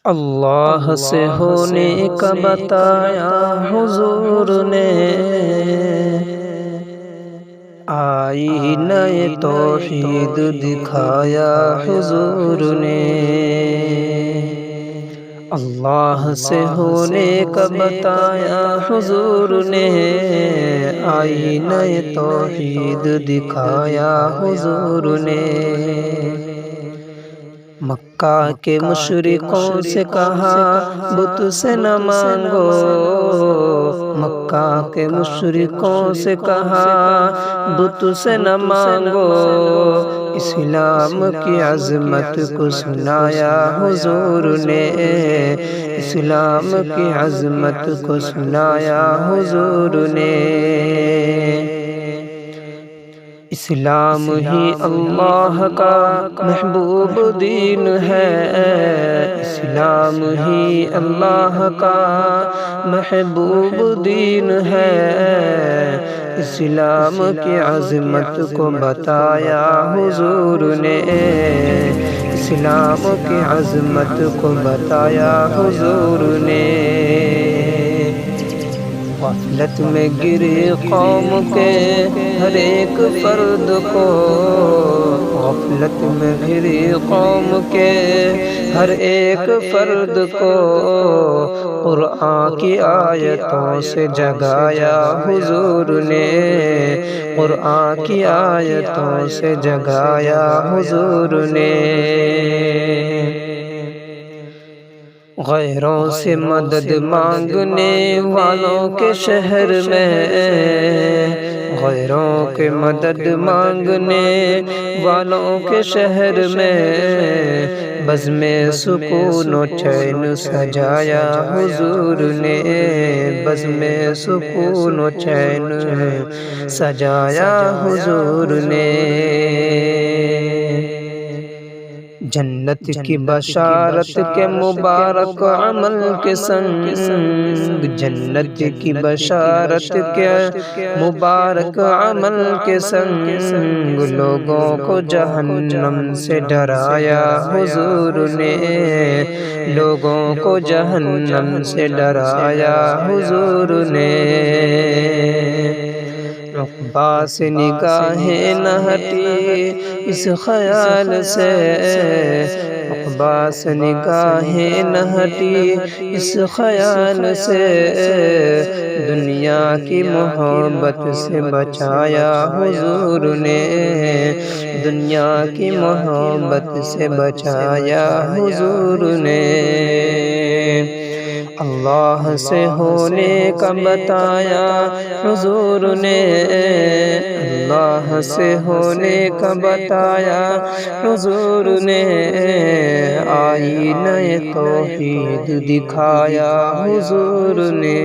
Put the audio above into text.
اللہ سے ہونے کا بتایا حضور نے، آئینہ توحید دکھایا حضور نے۔ اللہ سے ہونے کا بتایا حضور نے، آئینہ توحید دکھایا حضور نے۔ مکہ کے مشرکوں سے کہا بت سے نہ مانگو، مکہ کے مشرکوں سے کہا بت سے نہ مانگو، اسلام کی عظمت کو سنایا حضور نے، اسلام کی عظمت کو سنایا حضور نے۔ اسلام ہی اللہ کا محبوب دین ہے، اسلام ہی اللہ کا محبوب دین ہے، اسلام کی عظمت کو بتایا حضور نے، اسلام کی عظمت کو بتایا حضور نے۔ غفلت میں گری قوم کے ہر ایک فرد کو، غفلت میں گری قوم کے ہر ایک فرد کو، قرآن کی آیتوں سے جگایا حضور نے، قرآن کی آیتوں سے جگایا حضور نے۔ غیروں سے مدد مانگنے والوں کے شہر میں، غیروں کے مدد مانگنے والوں کے شہر میں، بزم سکون و چین سجایا حضور نے، بزم سکون و چین سجایا حضور نے۔ جنت کی بشارت کے مبارک عمل کے سنگ، جنت کی بشارت کے مبارک عمل کے سنگ، لوگوں کو جہنم سے ڈرایا حضور نے، لوگوں کو جہنم سے ڈرایا حضور نے۔ عقبہ سے نگاہیں نہ ہٹی اس خیال سے، عقبہ سے نگاہیں نہ ہٹی اس خیال سے، دنیا کی محبت سے بچایا حضور نے، دنیا کی محبت سے بچایا حضور نے۔ اللہ سے ہونے کا بتایا حضور نے، اللہ سے ہونے کا بتایا حضور نے، آئینہ توحید دکھایا حضور نے۔